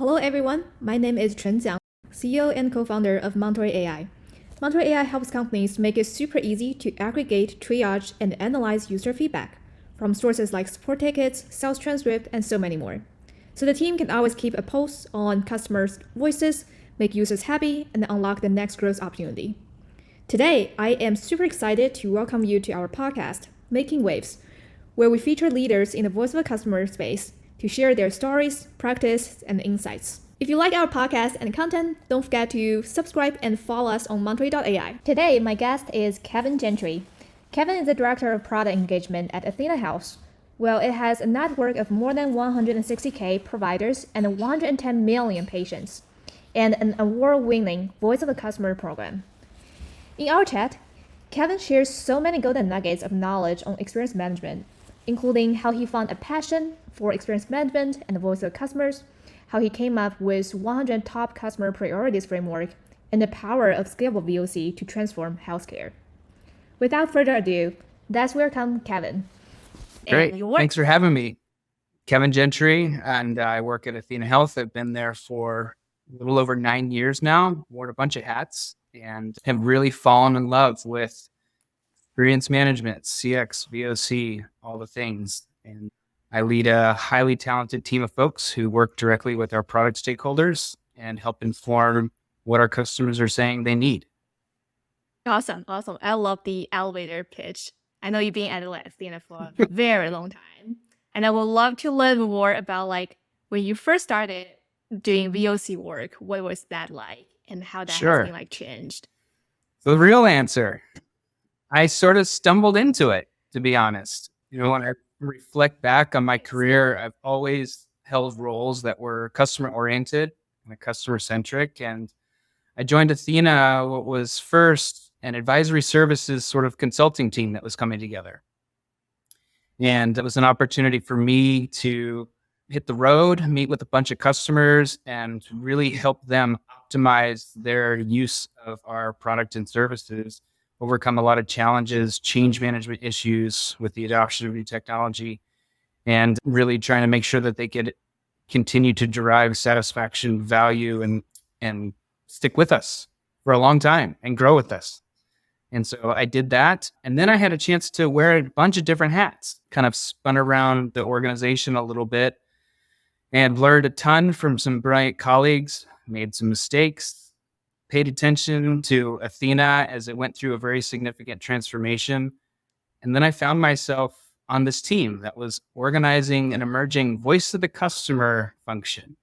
Hello everyone, my name is Chen Jiang, CEO and co-founder of Monterey AI. Monterey AI helps companies make it super easy to aggregate, triage, and analyze user feedback from sources like support tickets, sales transcript, and so many more. So the team can always keep a pulse on customers' voices, make users happy, and unlock the next growth opportunity. Today, I am super excited to welcome you to our podcast, Making Waves, where we feature leaders in the voice of the customer space to share their stories, practice, and insights. If you like our podcast and content, don't forget to subscribe and follow us on Monterey.ai. Today, my guest is Kevin Gentry. Kevin is the Director of Product Engagement at Athenahealth. Well, it has a network of more than 160K providers and 110 million patients, and an award-winning Voice of the Customer program. In our chat, Kevin shares so many golden nuggets of knowledge on experience management, including how he found a passion for experience management and the voice of customers, how he came up with 100 top customer priorities framework, and the power of scalable VOC to transform healthcare. Without further ado, let's welcome Kevin. Great. Thanks for having me. Kevin Gentry, and I work at Athenahealth. I've been there for a little over 9 years now, worn a bunch of hats, and have really fallen in love with experience management, CX, VOC, all the things. And I lead a highly talented team of folks who work directly with our product stakeholders and help inform what our customers are saying they need. Awesome. I love the elevator pitch. I know you've been at Athena for a very long time. And I would love to learn more about when you first started doing VOC work, what was that like and how that has been changed? The real answer, I sort of stumbled into it, to be honest. When I reflect back on my career, I've always held roles that were customer oriented and customer centric. And I joined Athena, what was first an advisory services sort of consulting team that was coming together. And it was an opportunity for me to hit the road, meet with a bunch of customers, and really help them optimize their use of our product and services, overcome a lot of challenges, change management issues with the adoption of new technology, and really trying to make sure that they could continue to derive satisfaction, value, and stick with us for a long time and grow with us. And so I did that. And then I had a chance to wear a bunch of different hats, kind of spun around the organization a little bit and learned a ton from some brilliant colleagues, made some mistakes, paid attention to Athena as it went through a very significant transformation. And then I found myself on this team that was organizing an emerging voice of the customer function.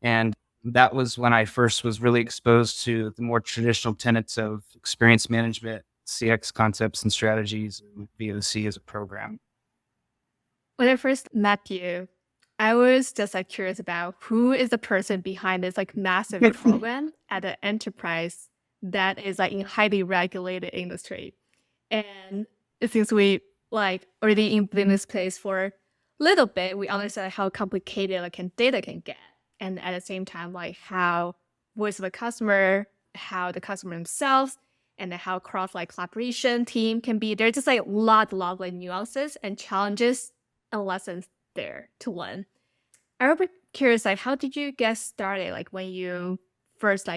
And that was when I first was really exposed to the more traditional tenets of experience management, CX concepts and strategies, and VOC as a program. When I first met you, I was just curious about who is the person behind this massive program at an enterprise that is in highly regulated industry. And since we already in this place for a little bit, we understand how complicated data can get. And at the same time, how voice of the customer, how the customer themselves, and how cross collaboration team can be. There's just a lot of nuances and challenges and lessons there to learn. I would be curious, how did you get started? When you first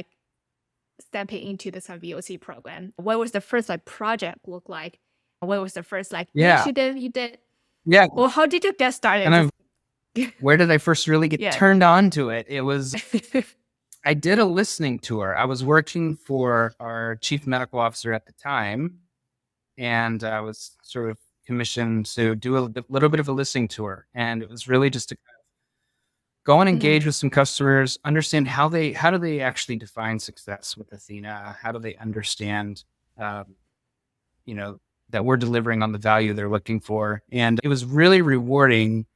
stepping into this VOC program, what was the first project look like? What was the first initiative you did? Yeah. Well, how did you get started? And where did I first really get turned on to it? It was, I did a listening tour. I was working for our chief medical officer at the time, and I was sort of commissioned to do a little bit of a listening tour. And it was really just to go and engage with some customers, understand how do they actually define success with Athena? How do they understand, that we're delivering on the value they're looking for? And it was really rewarding.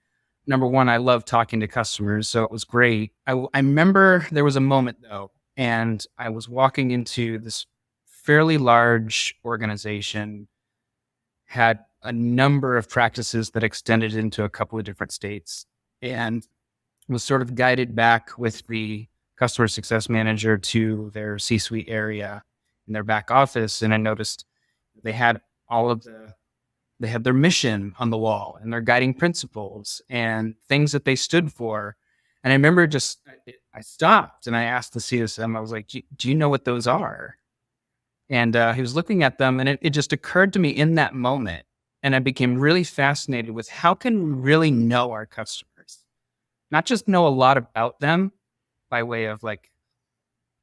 Number one, I love talking to customers, so it was great. I remember there was a moment though, and I was walking into this fairly large organization, had a number of practices that extended into a couple of different states, and was sort of guided back with the customer success manager to their C-suite area in their back office. And I noticed they had they had their mission on the wall and their guiding principles and things that they stood for. And I remember I stopped and I asked the CSM, I was like, do you know what those are? And he was looking at them, and it just occurred to me in that moment. And I became really fascinated with how can we really know our customers, not just know a lot about them by way of like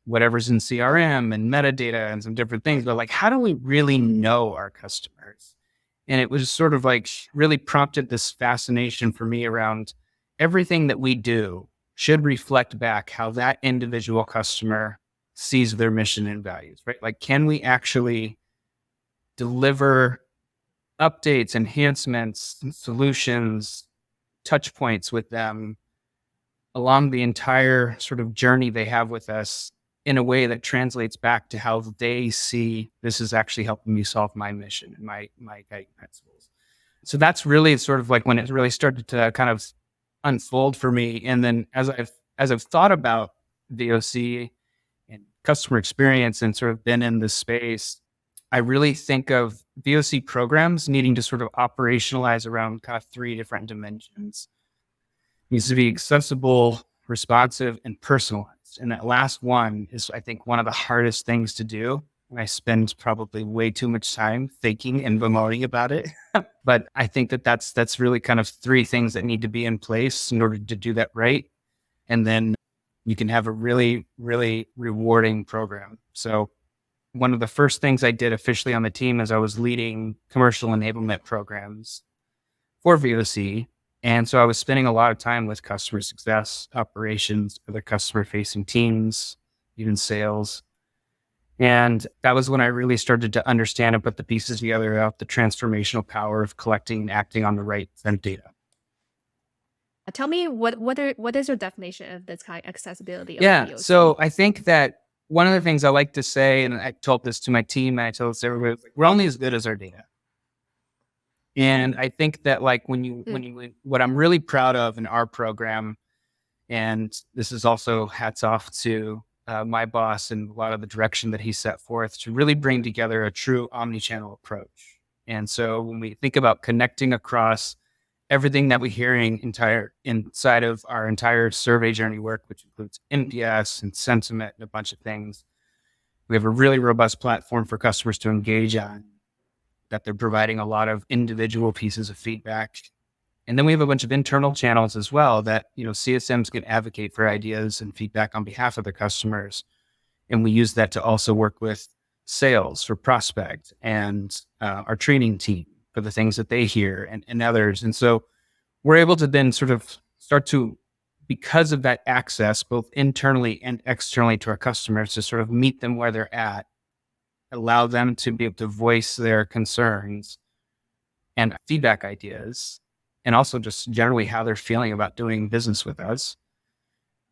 whatever's in CRM and metadata and some different things, but like, how do we really know our customers? And it was sort of like really prompted this fascination for me around everything that we do should reflect back how that individual customer sees their mission and values, right? Like, can we actually deliver updates, enhancements, solutions, touch points with them along the entire sort of journey they have with us in a way that translates back to how they see this is actually helping me solve my mission and my guiding principles. So that's really sort of like when it really started to kind of unfold for me. And then as I've thought about VOC and customer experience and sort of been in this space, I really think of VOC programs needing to sort of operationalize around kind of 3 different dimensions. It needs to be accessible, responsive, and personalized. And that last one is, I think, one of the hardest things to do. And I spend probably way too much time thinking and bemoaning about it. But I think that's really kind of 3 things that need to be in place in order to do that right. And then you can have a really, really rewarding program. So one of the first things I did officially on the team is I was leading commercial enablement programs for VOC. And so I was spending a lot of time with customer success, operations, other customer facing teams, even sales. And that was when I really started to understand and put the pieces together about the transformational power of collecting and acting on the right set of data. Tell me what is your definition of this kind of accessibility of VOC? So I think that one of the things I like to say, and I told this to my team, and I told this to everybody, like, we're only as good as our data. And I think that like what I'm really proud of in our program, and this is also hats off to my boss and a lot of the direction that he set forth to really bring together a true omnichannel approach. And so when we think about connecting across everything that we're hearing inside of our entire survey journey work, which includes NPS and sentiment and a bunch of things, we have a really robust platform for customers to engage on, that they're providing a lot of individual pieces of feedback. And then we have a bunch of internal channels as well that, CSMs can advocate for ideas and feedback on behalf of their customers. And we use that to also work with sales for prospect and our training team for the things that they hear and others. And so we're able to then sort of start to, because of that access, both internally and externally to our customers, to sort of meet them where they're at, allow them to be able to voice their concerns and feedback ideas, and also just generally how they're feeling about doing business with us.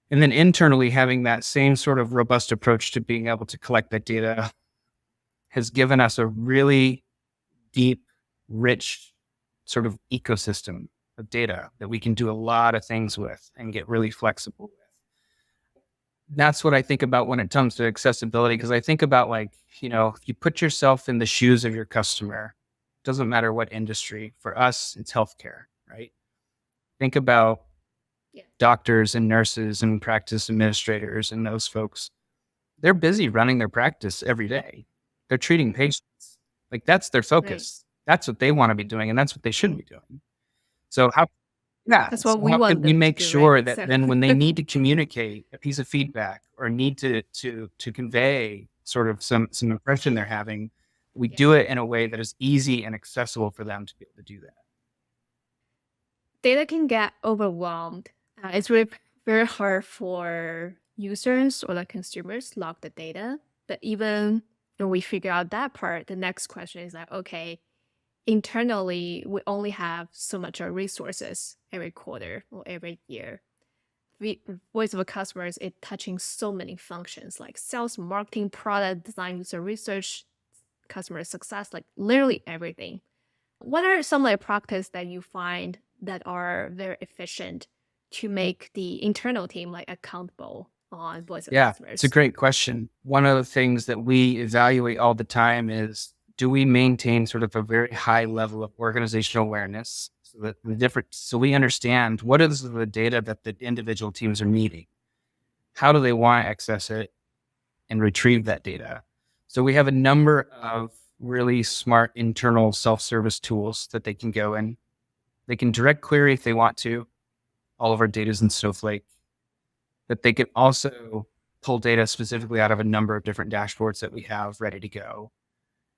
And then internally, having that same sort of robust approach to being able to collect that data has given us a really deep, rich sort of ecosystem of data that we can do a lot of things with and get really flexible with. That's what I think about when it comes to accessibility, because I think about if you put yourself in the shoes of your customer, doesn't matter what industry. For us, it's healthcare, right? Think about doctors and nurses and practice administrators and those folks. They're busy running their practice every day. They're treating patients. Like, that's their focus. Right. That's what they want to be doing, and that's what they should be doing. So that's what we want. We make sure that then when they need to communicate a piece of feedback or need to convey sort of some impression they're having, we do it in a way that is easy and accessible for them to be able to do that. Data can get overwhelmed. It's really very hard for users or consumers to log the data. But even when we figure out that part, the next question is okay, internally, we only have so much resources every quarter or every year. Voice of a customer is touching so many functions like sales, marketing, product design, user research, customer success, literally everything. What are some practices that you find that are very efficient to make the internal team accountable on voice of customers? Yeah, it's a great question. One of the things that we evaluate all the time is, do we maintain sort of a very high level of organizational awareness so we understand what is the data that the individual teams are needing? how do they want to access it and retrieve that data. So we have a number of really smart internal self-service tools that they can go in. They can direct query if they want to. All of our data is in Snowflake. But they can also pull data specifically out of a number of different dashboards that we have ready to go.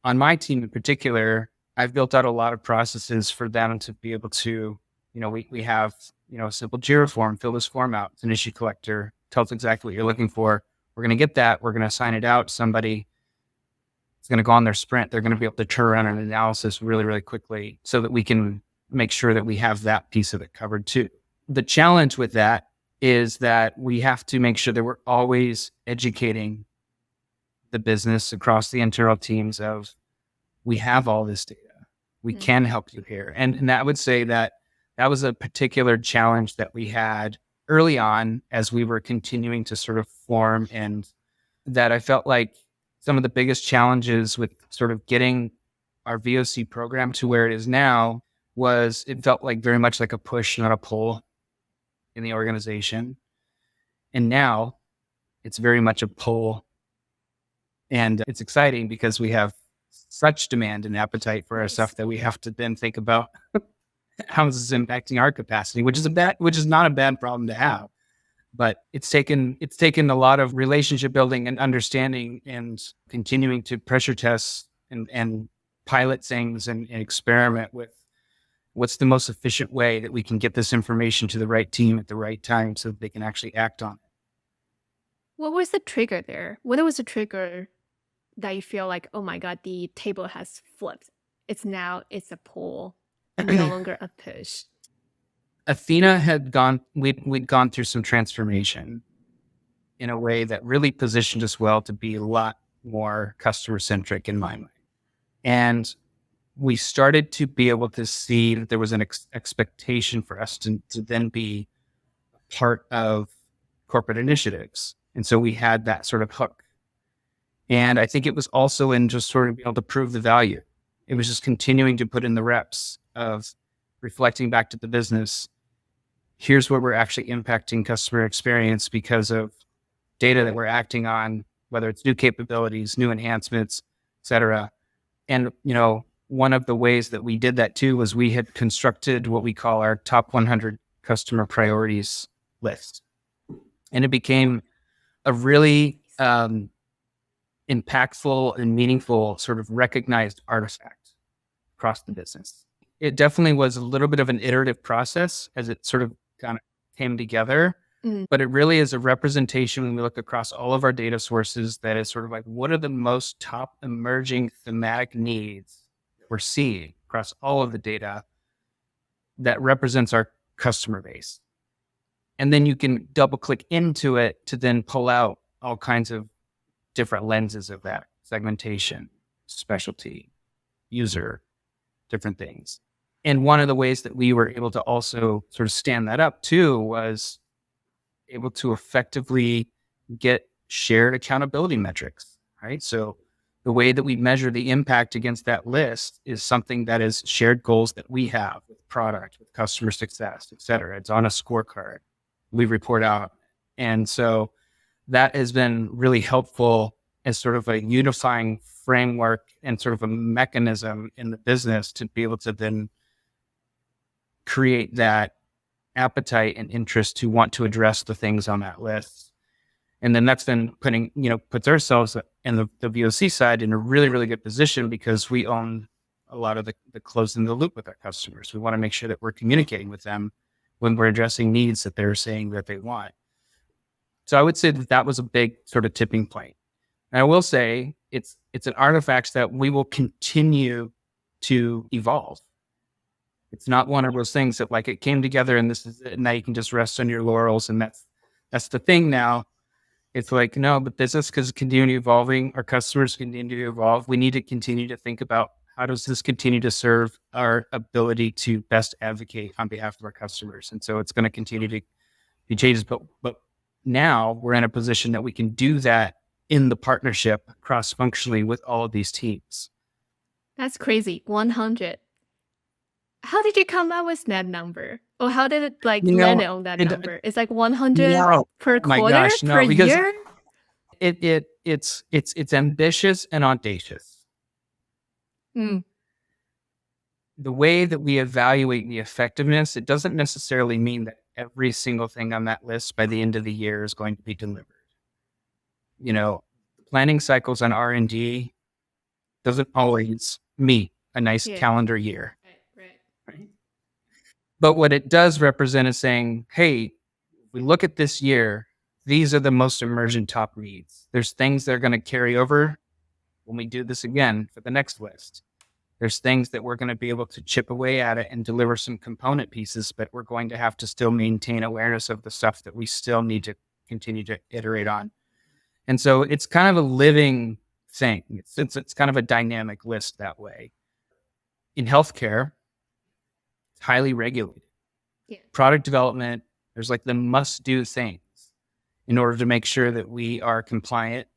On my team in particular, I've built out a lot of processes for them to be able to, we have, a simple Jira form, fill this form out. It's an issue collector, tells exactly what you're looking for. We're going to get that. We're going to assign it out to somebody. It's going to go on their sprint. They're going to be able to turn around an analysis really, really quickly so that we can make sure that we have that piece of it covered too. The challenge with that is that we have to make sure that we're always educating the business across the internal teams of, we have all this data. We can help you here. And I would say that was a particular challenge that we had early on as we were continuing to sort of form, and that I felt like some of the biggest challenges with sort of getting our VOC program to where it is now was it felt like very much like a push, not a pull in the organization. And now it's very much a pull. And it's exciting because we have such demand and appetite for our stuff that we have to then think about how is this impacting our capacity, which is not a bad problem to have. But it's taken a lot of relationship building and understanding and continuing to pressure test and pilot things and experiment with what's the most efficient way that we can get this information to the right team at the right time so that they can actually act on it. What was the trigger there? What was the trigger that you feel like, oh my God, the table has flipped? It's a pull and no longer a push. Athena we'd gone through some transformation in a way that really positioned us well to be a lot more customer centric in my mind. And we started to be able to see that there was an expectation for us to then be part of corporate initiatives. And so we had that sort of hook. And I think it was also in just sort of being able to prove the value. It was just continuing to put in the reps of reflecting back to the business. Here's where we're actually impacting customer experience because of data that we're acting on, whether it's new capabilities, new enhancements, et cetera. And, one of the ways that we did that too was we had constructed what we call our top 100 customer priorities list. And it became a really impactful and meaningful sort of recognized artifact across the business. It definitely was a little bit of an iterative process as it sort of kind of came together, but it really is a representation when we look across all of our data sources that is sort of like, what are the most top emerging thematic needs we're seeing across all of the data that represents our customer base. And then you can double click into it to then pull out all kinds of different lenses of that segmentation, specialty, user, different things. And one of the ways that we were able to also sort of stand that up too was able to effectively get shared accountability metrics, right? So the way that we measure the impact against that list is something that is shared goals that we have with product, with customer success, et cetera. It's on a scorecard. We report out. And so that has been really helpful as sort of a unifying framework and sort of a mechanism in the business to be able to then create that appetite and interest to want to address the things on that list. And then that's been puts ourselves in the VOC side in a really, really good position because we own a lot of the closing the loop with our customers. We want to make sure that we're communicating with them when we're addressing needs that they're saying that they want. So I would say that was a big sort of tipping point. And I will say it's an artifact that we will continue to evolve. It's not one of those things that like it came together and this is it, and now you can just rest on your laurels and that's the thing now. It's like, no, but business is continuing evolving. Our customers continue to evolve. We need to continue to think about how does this continue to serve our ability to best advocate on behalf of our customers. And so it's going to continue to be changes. But now we're in a position that we can do that in the partnership cross-functionally with all of these teams. That's crazy. 100. How did you come up with that number? Or how did it like You land know, on that it, number? It's like 100 no, per my quarter, gosh, per no, because year? it's ambitious and audacious. Mm, The way that we evaluate the effectiveness, it doesn't necessarily mean that every single thing on that list by the end of the year is going to be delivered. You know, planning cycles on R&D doesn't always meet a nice yeah. calendar year. Right. Right? But what it does represent is saying, hey, we look at this year, these are the most emergent top needs. There's things that are going to carry over when we do this again for the next list. There's things that we're going to be able to chip away at it and deliver some component pieces, but we're going to have to still maintain awareness of the stuff that we still need to continue to iterate on. And so it's kind of a living thing. It's kind of a dynamic list that way. In healthcare, it's highly regulated. Yeah. Product development, there's like the must do things in order to make sure that we are compliant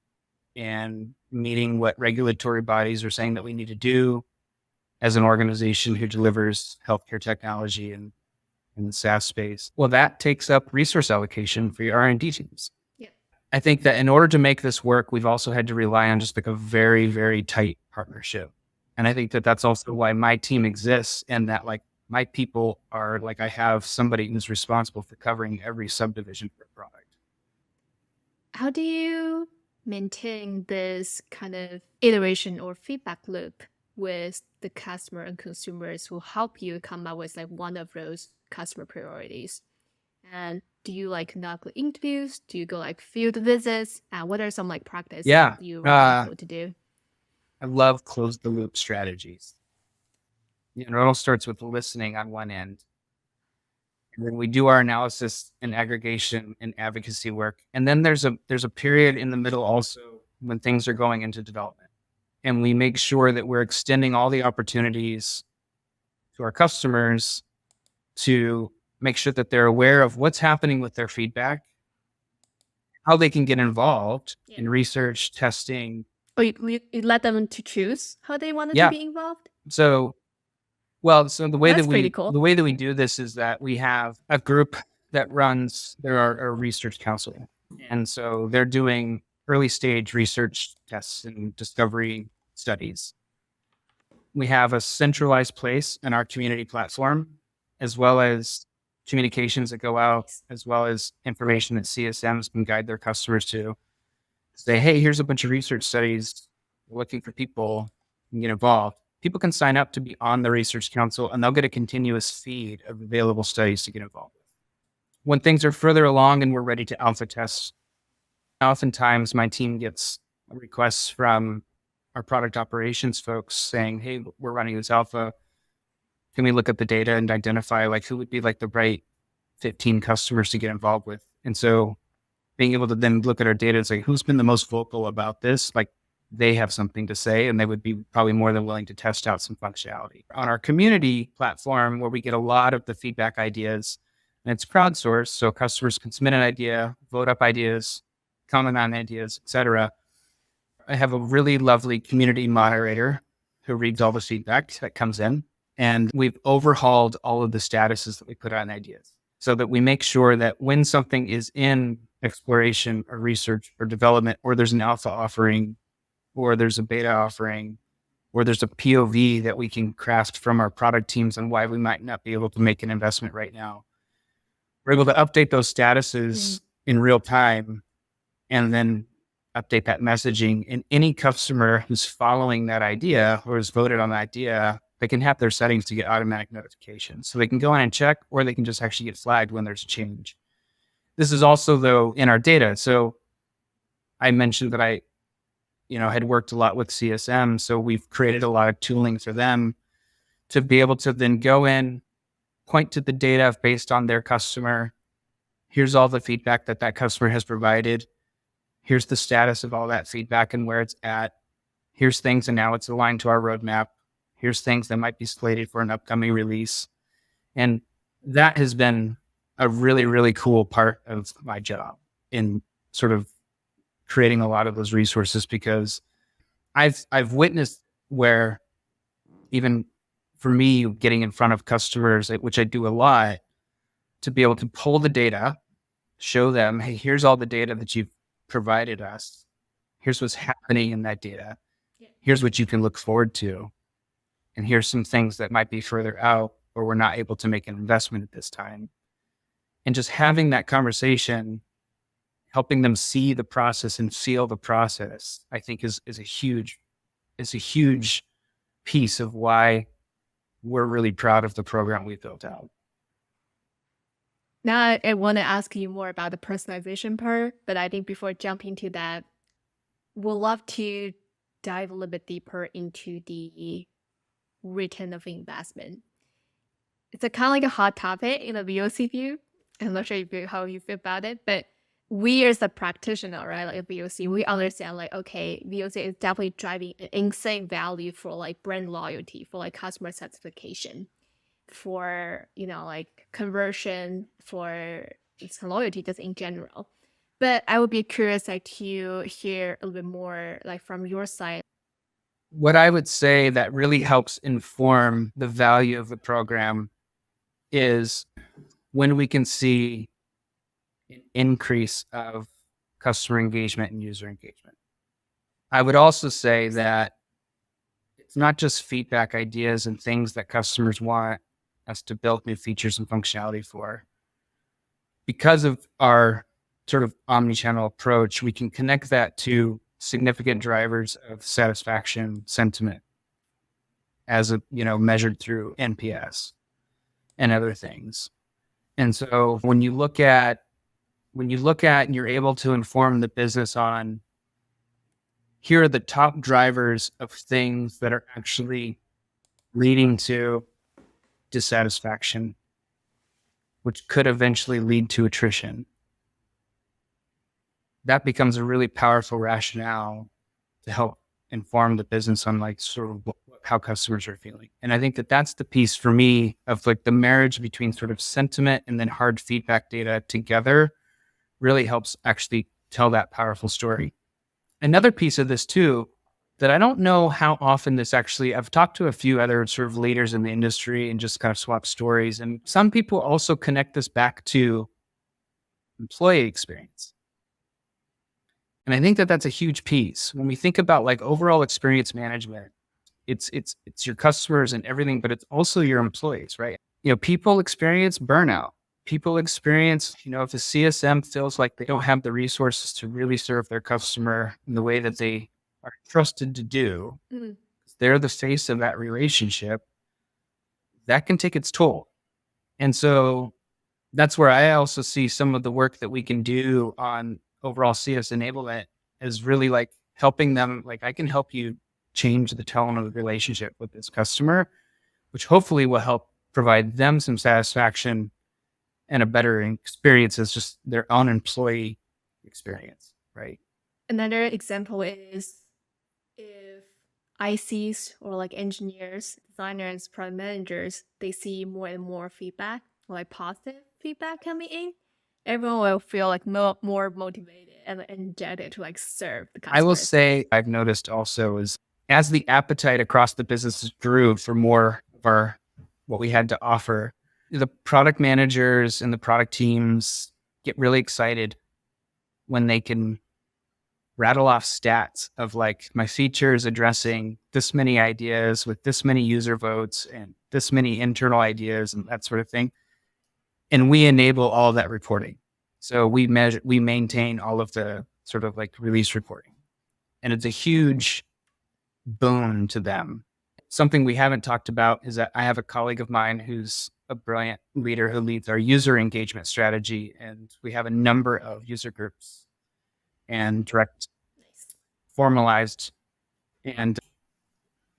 and meeting what regulatory bodies are saying that we need to do as an organization who delivers healthcare technology in the SaaS space. Well, that takes up resource allocation for your R&D teams. Yeah. I think that in order to make this work, we've also had to rely on just like a very, very tight partnership. And I think that that's also why my team exists, and that like my people are like, I have somebody who's responsible for covering every subdivision for a product. How do you maintain this kind of iteration or feedback loop with the customer and consumers who help you come up with like one of those customer priorities? And do you like conduct interviews? Do you go like field visits? And what are some like practice Yeah. you recommend people to do? I love close the loop strategies. It all starts with listening on one end. And then we do our analysis and aggregation and advocacy work. And then there's a period in the middle also when things are going into development. And we make sure that we're extending all the opportunities to our customers to make sure that they're aware of what's happening with their feedback, how they can get involved in research, testing. Or you let them to choose how they wanted Yeah. to be involved? So the way That's that pretty cool. the way that we do this is that we have a group that runs our research council. And so they're doing early stage research tests and discovery studies. We have a centralized place in our community platform, as well as communications that go out, as well as information that CSMs can guide their customers to say, hey, here's a bunch of research studies. We're looking for people who can get involved. People can sign up to be on the research council, and they'll get a continuous feed of available studies to get involved with. When things are further along and we're ready to alpha test, oftentimes my team gets requests from our product operations folks saying, hey, we're running this alpha. Can we look at the data and identify like who would be like the right 15 customers to get involved with? And so being able to then look at our data and say, who's been the most vocal about this? Like they have something to say, and they would be probably more than willing to test out some functionality. On our community platform, where we get a lot of the feedback ideas, and it's crowdsourced, so customers can submit an idea, vote up ideas, comment on ideas, etc. I have a really lovely community moderator who reads all the feedback that comes in. And we've overhauled all of the statuses that we put on ideas so that we make sure that when something is in exploration or research or development, or there's an alpha offering, or there's a beta offering, or there's a POV that we can craft from our product teams on why we might not be able to make an investment right now, we're able to update those statuses in real time and then update that messaging. And any customer who's following that idea or has voted on the idea, they can have their settings to get automatic notifications. So they can go in and check, or they can just actually get flagged when there's a change. This is also, though, in our data. So I mentioned that I had worked a lot with CSM. So we've created a lot of tooling for them to be able to then go in, point to the data based on their customer. Here's all the feedback that customer has provided. Here's the status of all that feedback and where it's at. Here's things, and now it's aligned to our roadmap. Here's things that might be slated for an upcoming release. And that has been a really, really cool part of my job in sort of creating a lot of those resources, because I've witnessed where even for me, getting in front of customers, which I do a lot, to be able to pull the data, show them, hey, here's all the data that you've provided us. Here's what's happening in that data. Here's what you can look forward to. And here's some things that might be further out or we're not able to make an investment at this time. And just having that conversation, helping them see the process and feel the process, I think is a huge piece of why we're really proud of the program we built out. Now I want to ask you more about the personalization part, but I think before jumping to that, we'd love to dive a little bit deeper into the return of investment. It's a kind of like a hot topic in the VOC view. I'm not sure how you feel about it, but we as a practitioner, right, like VOC, we understand like, okay, VOC is definitely driving an insane value for like brand loyalty, for like customer satisfaction, for, like conversion, for its loyalty just in general. But I would be curious like to hear a little bit more like from your side. What I would say that really helps inform the value of the program is when we can see an increase of customer engagement and user engagement. I would also say that it's not just feedback, ideas, and things that customers want us to build new features and functionality for. Because of our sort of omnichannel approach, we can connect that to significant drivers of satisfaction sentiment as measured through NPS and other things. And so when you look at and you're able to inform the business on, here are the top drivers of things that are actually leading to dissatisfaction, which could eventually lead to attrition. That becomes a really powerful rationale to help inform the business on like sort of how customers are feeling. And I think that that's the piece for me of like the marriage between sort of sentiment and then hard feedback data together really helps actually tell that powerful story. Another piece of this too, that I don't know how often this actually, I've talked to a few other sort of leaders in the industry and just kind of swap stories. And some people also connect this back to employee experience. And I think that that's a huge piece. When we think about like overall experience management, it's your customers and everything, but it's also your employees, right? People experience burnout. People experience, if the CSM feels like they don't have the resources to really serve their customer in the way that they are trusted to do, they're the face of that relationship, that can take its toll. And so that's where I also see some of the work that we can do on overall CS enablement is really like helping them, like I can help you change the tone of the relationship with this customer, which hopefully will help provide them some satisfaction and a better experience as just their own employee experience, right? Another example is if ICs or like engineers, designers, product managers, they see more and more feedback, like positive feedback coming in, everyone will feel like more motivated and energetic to like serve the customers. I will say I've noticed also is as the appetite across the business grew for more of what we had to offer, the product managers and the product teams get really excited when they can rattle off stats of like my features addressing this many ideas with this many user votes and this many internal ideas and that sort of thing. And we enable all that reporting. So we maintain all of the sort of like release reporting. And it's a huge boon to them. Something we haven't talked about is that I have a colleague of mine who's a brilliant leader who leads our user engagement strategy. And we have a number of user groups and direct formalized. And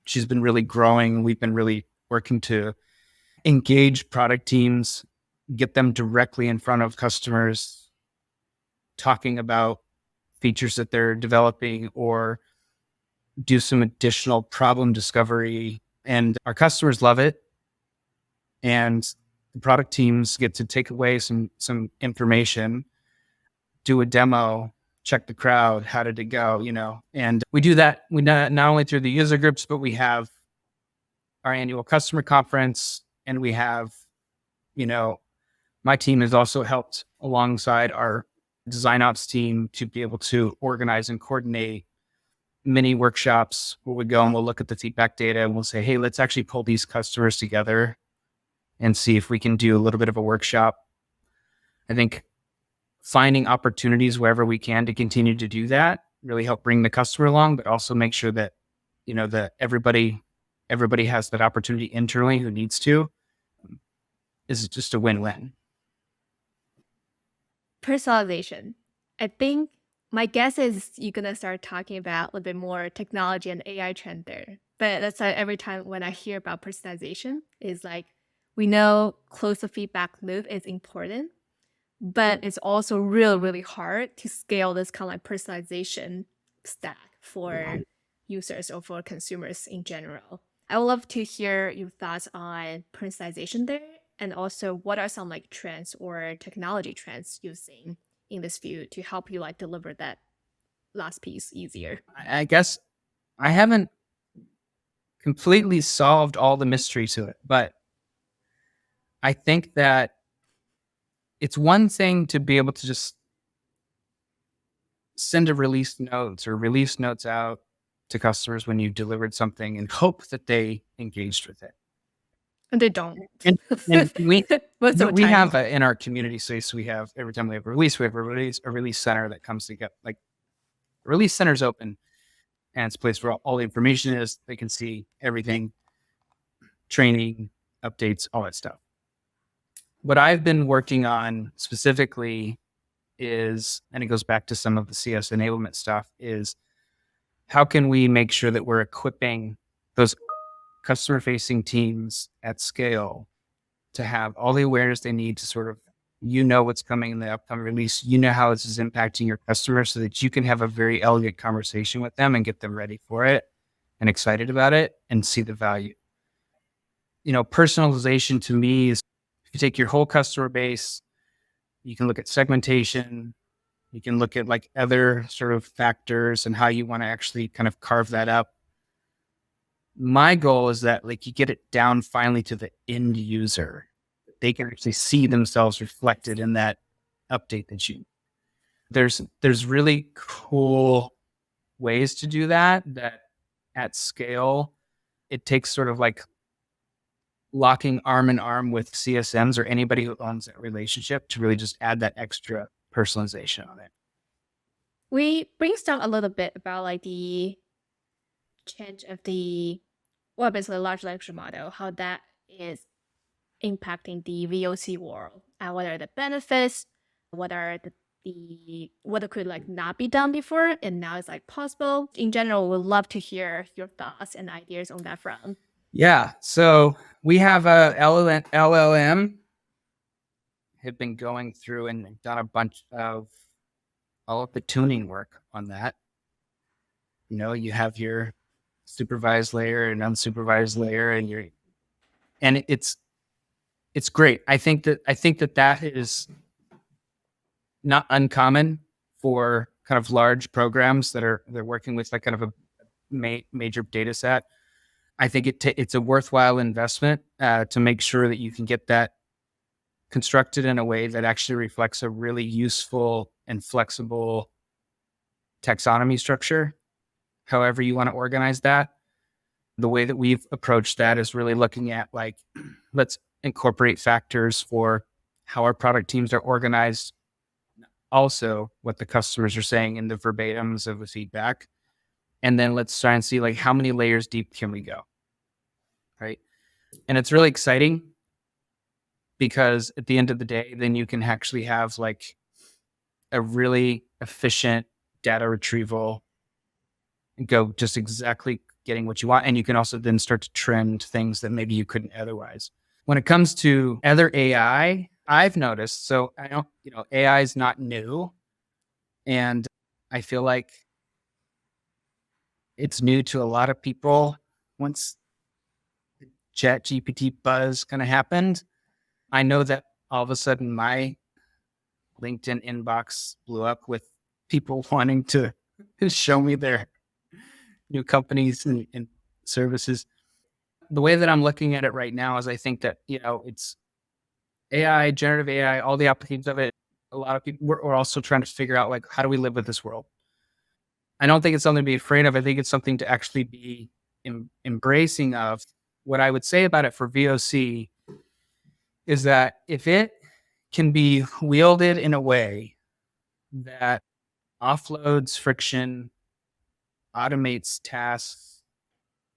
she's been really growing. We've been really working to engage product teams, get them directly in front of customers, talking about features that they're developing or do some additional problem discovery. And our customers love it. And the product teams get to take away some information, do a demo, check the crowd, how did it go, And we do that not only through the user groups, but we have our annual customer conference, and we have, my team has also helped alongside our design ops team to be able to organize and coordinate mini workshops where we go and we'll look at the feedback data and we'll say, hey, let's actually pull these customers together and see if we can do a little bit of a workshop. I think finding opportunities wherever we can to continue to do that really help bring the customer along, but also make sure that, that everybody has that opportunity internally who needs to, is just a win-win. Personalization. I think my guess is you're gonna start talking about a little bit more technology and AI trend there. But that's like every time when I hear about personalization, is like we know close feedback loop is important, but it's also really hard to scale this kind of like personalization stack for users or for consumers in general. I would love to hear your thoughts on personalization there, and also what are some like trends or technology trends you've seen in this field to help you like deliver that last piece easier. I guess I haven't completely solved all the mystery to it, but I think that it's one thing to be able to just send a release notes out to customers when you've delivered something and hope that they engaged with it. And they don't. And we Most of the we time. have in our community space, we have every time we have a release, we have a release center that comes together. Like the release center's open and it's a place where all the information is. They can see everything, training, updates, all that stuff. What I've been working on specifically is, and it goes back to some of the CS enablement stuff, is how can we make sure that we're equipping those customer facing teams at scale to have all the awareness they need to sort of, what's coming in the upcoming release, how this is impacting your customers so that you can have a very elegant conversation with them and get them ready for it and excited about it and see the value. Personalization to me is, if you take your whole customer base, you can look at segmentation, you can look at like other sort of factors and how you want to actually kind of carve that up. My goal is that like you get it down finally to the end user. They can actually see themselves reflected in that update that there's really cool ways to do that at scale. It takes sort of like locking arm in arm with CSMs or anybody who owns that relationship to really just add that extra personalization on it. We brainstormed a little bit about like the change of basically large language model, how that is impacting the VOC world, and what are the benefits, what are what could like not be done before and now it's like possible. In general, we'd love to hear your thoughts and ideas on that front. Yeah, so we have a LLM, have been going through and done a bunch of all of the tuning work on that. You have your supervised layer and unsupervised layer, and it's great. I think that is not uncommon for kind of large programs they're working with like kind of a major data set. I think it's a worthwhile investment to make sure that you can get that constructed in a way that actually reflects a really useful and flexible taxonomy structure, however you want to organize that. The way that we've approached that is really looking at like, let's incorporate factors for how our product teams are organized, also what the customers are saying in the verbatims of the feedback. And then let's try and see like how many layers deep can we go, right? And it's really exciting because at the end of the day, then you can actually have like a really efficient data retrieval and go just exactly getting what you want. And you can also then start to trend things that maybe you couldn't otherwise. When it comes to other AI, I've noticed, so I don't, AI is not new. And I feel like it's new to a lot of people. Once the Chat GPT buzz kind of happened, I know that all of a sudden my LinkedIn inbox blew up with people wanting to show me their new companies and services. the way that I'm looking at it right now is I think that, it's AI, generative AI, all the applications of it. A lot of people, we're also trying to figure out, like, how do we live with this world? I don't think it's something to be afraid of. I think it's something to actually be embracing of. What I would say about it for VOC is that if it can be wielded in a way that offloads friction, automates tasks,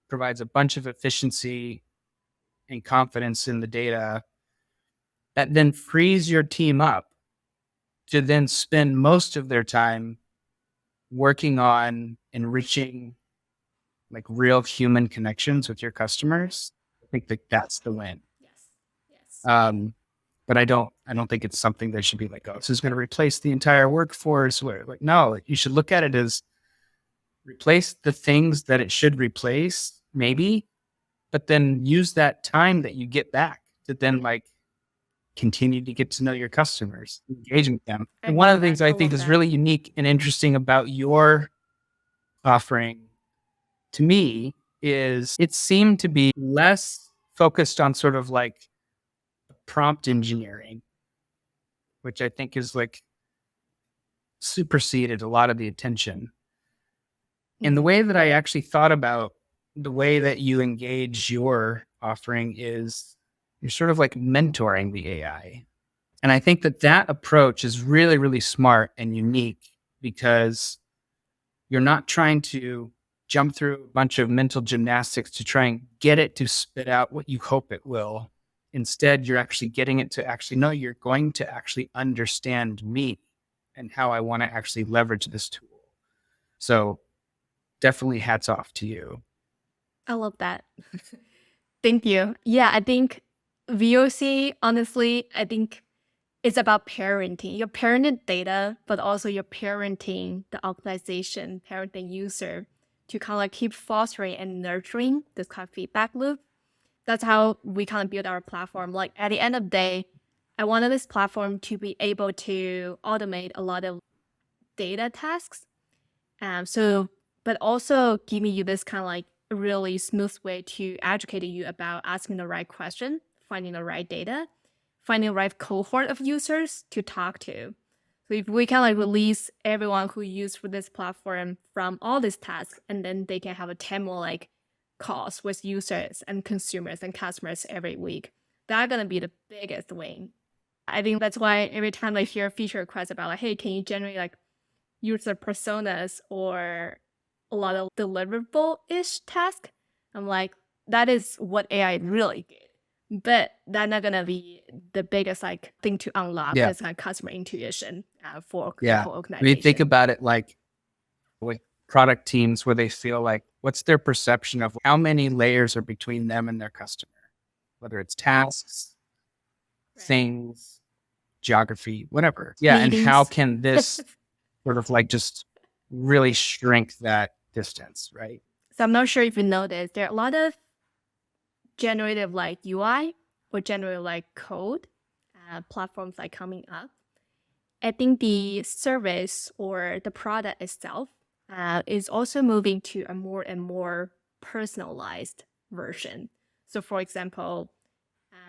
provides a bunch of efficiency and confidence in the data, that then frees your team up to then spend most of their time working on enriching like real human connections with your customers. I think that that's the win. Yes. But I don't think it's something that should be like, oh, this is going to replace the entire workforce. Where, like, no, you should look at it as replace the things that it should replace, maybe, but then use that time that you get back to then like continue to get to know your customers, engage with them. And one of the things I think is really unique and interesting about your offering to me is it seemed to be less focused on sort of like prompt engineering, which I think is like superseded a lot of the attention. And the way that I actually thought about the way that you engage your offering is you're sort of like mentoring the AI. And I think that that approach is really, really smart and unique because you're not trying to jump through a bunch of mental gymnastics to try and get it to spit out what you hope it will. Instead, you're actually getting it to actually know you're going to actually understand me and how I want to actually leverage this tool. So definitely hats off to you. I love that. Thank you. Yeah, I think VOC, honestly, I think it's about parenting. You're parenting data, but also you're parenting the organization, parenting user to kind of like keep fostering and nurturing this kind of feedback loop. That's how we kind of build our platform. Like at the end of the day, I wanted this platform to be able to automate a lot of data tasks. But also giving you this kind of like a really smooth way to educate you about asking the right question, finding the right data, finding the right cohort of users to talk to. So if we can like release everyone who used for this platform from all these tasks, and then they can have a 10 more like calls with users and consumers and customers every week, that's gonna be the biggest win. I think that's why every time I hear feature requests about like, hey, can you generate like user personas or a lot of deliverable-ish task, I'm like, that is what AI really good. But that's not gonna be the biggest like thing to unlock as kind of customer intuition for the whole organization. I mean, think about it like with product teams where they feel like, what's their perception of how many layers are between them and their customer, whether it's tasks, things, geography, whatever. Yeah, Meetings. and how can this sort of like just really shrink that distance, right? So I'm not sure if you noticed, there are a lot of generative like UI or generative like code platforms like coming up. I think the service or the product itself is also moving to a more and more personalized version. So for example,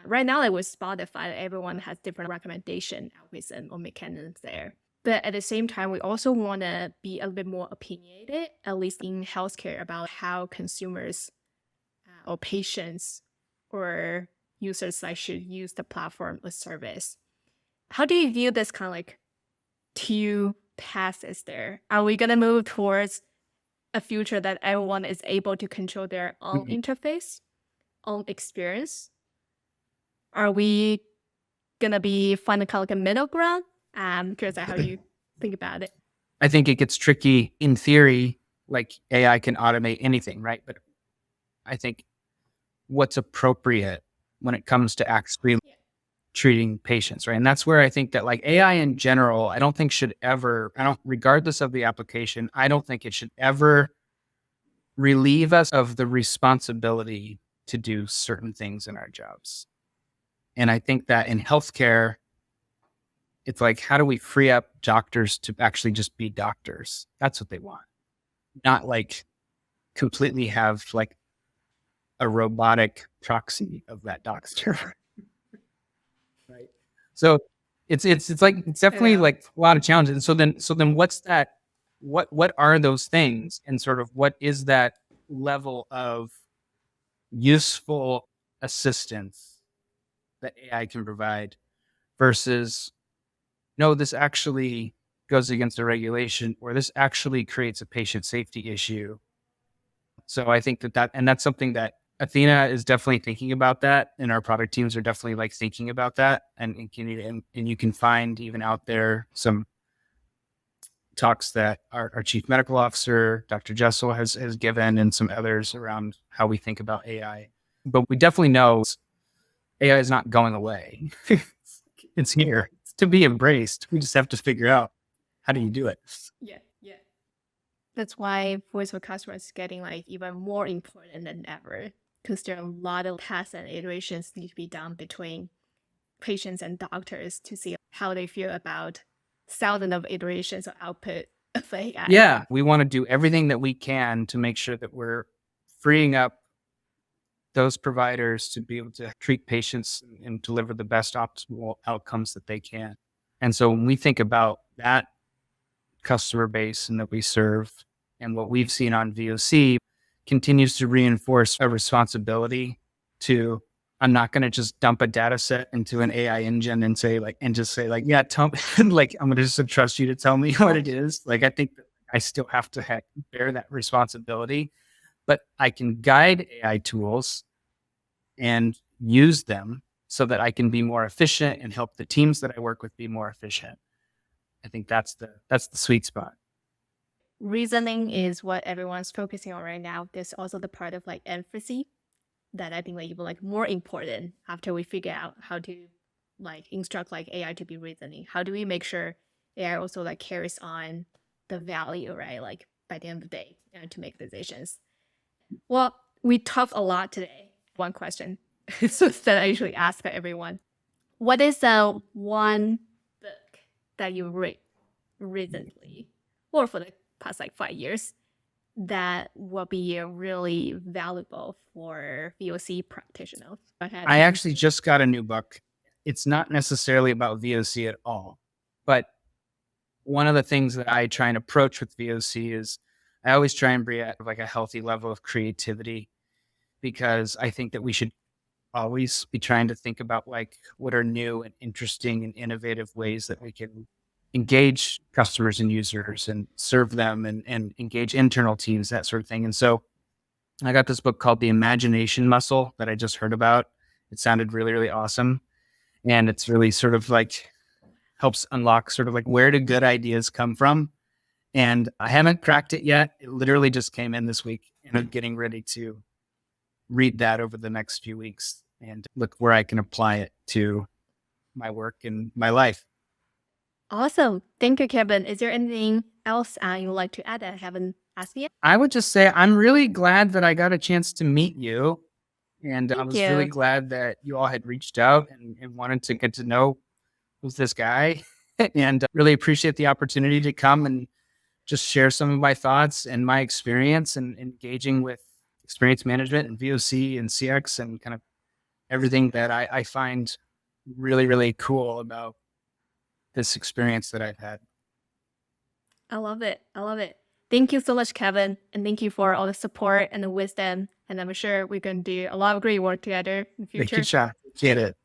right now like with Spotify, everyone has different recommendation algorithm or mechanisms there. But at the same time, we also want to be a little bit more opinionated, at least in healthcare, about how consumers or patients or users like should use the platform or service. How do you view this kind of like two paths there? Are we going to move towards a future that everyone is able to control their own interface, own experience? Are we going to be finding kind of like a middle ground? I'm curious how you think about it. I think it gets tricky in theory, like AI can automate anything, right? But I think what's appropriate when it comes to actually treating patients, right? And that's where I think that like AI in general, I don't think should ever, regardless of the application, I don't think it should ever relieve us of the responsibility to do certain things in our jobs. And I think that in healthcare, it's like, how do we free up doctors to actually just be doctors? That's what they want. Not like completely have like a robotic proxy of that doctor. Right. So it's definitely like a lot of challenges. And so then what's that? What are those things? And sort of what is that level of useful assistance that AI can provide versus no, this actually goes against a regulation or this actually creates a patient safety issue. So I think and that's something that Athena is definitely thinking about that, and our product teams are definitely like thinking about that. And you can find even out there some talks that our chief medical officer, Dr. Jessel, has given, and some others around how we think about AI. But we definitely know AI is not going away. It's here. It's to be embraced. We just have to figure out how do you do it. Yeah. That's why voice of customer is getting like even more important than ever, because there are a lot of tests and iterations need to be done between patients and doctors to see how they feel about thousands of iterations of output of AI. Yeah, we want to do everything that we can to make sure that we're freeing up those providers to be able to treat patients and deliver the best optimal outcomes that they can. And so when we think about that customer base and that we serve and what we've seen on VOC continues to reinforce a responsibility to, I'm not going to just dump a data set into an AI engine and say yeah, tell me, like, I'm going to just trust you to tell me what it is. Like, I think that I still have to bear that responsibility, but I can guide AI tools and use them so that I can be more efficient and help the teams that I work with be more efficient. I think that's the sweet spot. Reasoning is what everyone's focusing on right now. There's also the part of like empathy that I think like even like more important after we figure out how to like instruct like AI to be reasoning. How do we make sure AI also like carries on the value, right? Like by the end of the day, to make decisions. Well, we talked a lot today. One question so that I usually ask for everyone. What is the one book that you read recently or for the past like 5 years that will be really valuable for VOC practitioners? Go ahead. I actually just got a new book. It's not necessarily about VOC at all, but one of the things that I try and approach with VOC is I always try and bring at like a healthy level of creativity, because I think that we should always be trying to think about like what are new and interesting and innovative ways that we can engage customers and users and serve them and engage internal teams, that sort of thing. And so I got this book called The Imagination Muscle that I just heard about. It sounded really, really awesome. And it's really sort of like helps unlock sort of like where do good ideas come from. And I haven't cracked it yet. It literally just came in this week, and I'm getting ready to read that over the next few weeks and look where I can apply it to my work and my life. Awesome. Thank you, Kevin. Is there anything else you would like to add that I haven't asked yet? I would just say I'm really glad that I got a chance to meet you. And I Thank was you. really glad that you all had reached out and wanted to get to know who's this guy. And really appreciate the opportunity to come and just share some of my thoughts and my experience and engaging with experience management and VOC and CX and kind of everything that I find really, really cool about this experience that I've had. I love it. Thank you so much, Kevin. And thank you for all the support and the wisdom. And I'm sure we can do a lot of great work together in the future. Thank you, Cha. Get it.